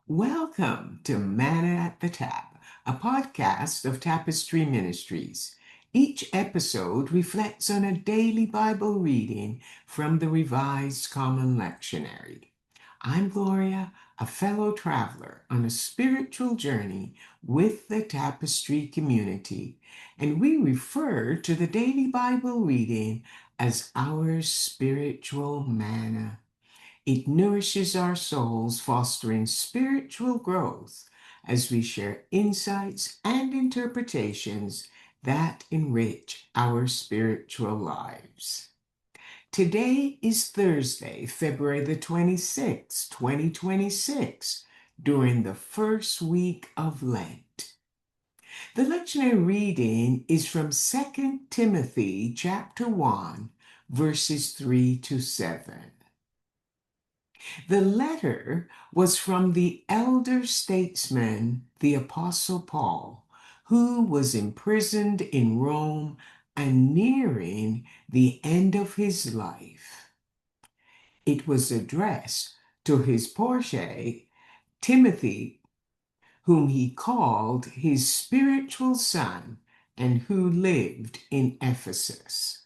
Welcome to Manna at the Tap, a podcast of Tapestry Ministries. Each episode reflects on a daily Bible reading from the Revised Common Lectionary. I'm Gloria, a fellow traveler on a spiritual journey with the Tapestry community, and we refer to the daily Bible reading as our spiritual manna. It nourishes our souls, fostering spiritual growth as we share insights and interpretations that enrich our spiritual lives. Today is Thursday, February the 26th, 2026, during the first week of Lent. The lectionary reading is from 2 Timothy chapter 1, verses 3 to 7. The letter was from the elder statesman, the Apostle Paul, who was imprisoned in Rome and nearing the end of his life. It was addressed to his protege, Timothy, whom he called his spiritual son and who lived in Ephesus.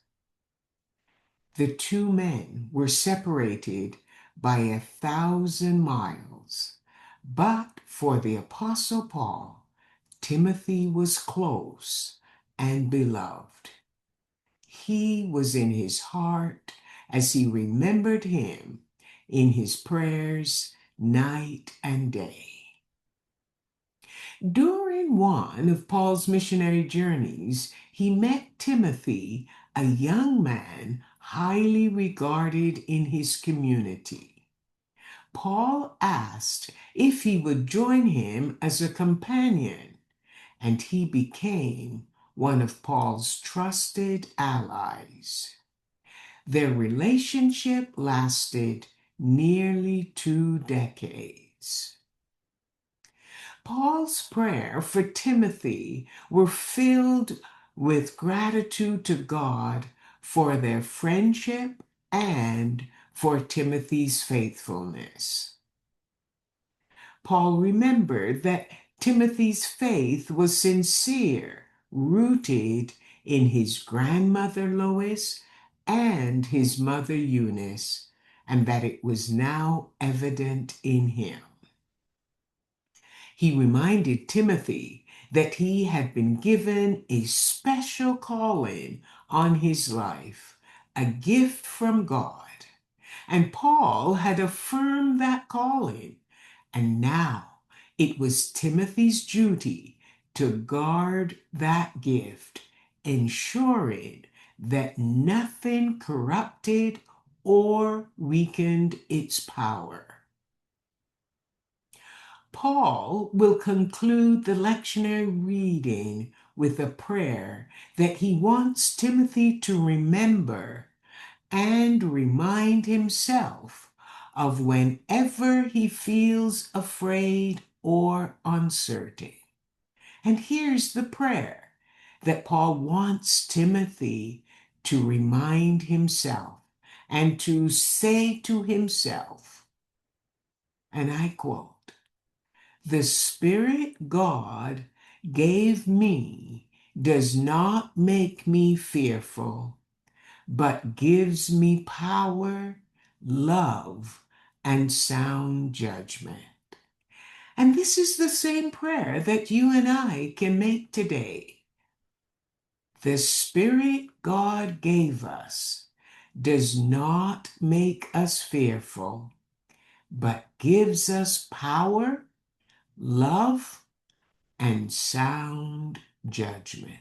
The two men were separated by 1,000 miles, but for the Apostle Paul, Timothy was close and beloved. He was in his heart as he remembered him in his prayers night and day. During one of Paul's missionary journeys, he met Timothy, a young man highly regarded in his community. Paul asked if he would join him as a companion, and he became one of Paul's trusted allies. Their relationship lasted nearly 2 decades. Paul's prayer for Timothy were filled with gratitude to God for their friendship and for Timothy's faithfulness. Paul remembered that Timothy's faith was sincere, rooted in his grandmother Lois and his mother Eunice, and that it was now evident in him. He reminded Timothy that he had been given a special calling on his life, a gift from God. And Paul had affirmed that calling, and now it was Timothy's duty to guard that gift, ensuring that nothing corrupted or weakened its power. Paul will conclude the lectionary reading with a prayer that he wants Timothy to remember and remind himself of whenever he feels afraid or uncertain. And here's the prayer that Paul wants Timothy to remind himself and to say to himself, and I quote, "The Spirit God gave me does not make me fearful, but gives me power, love, and sound judgment." And this is the same prayer that you and I can make today. The Spirit God gave us does not make us fearful, but gives us power, love, and sound judgment.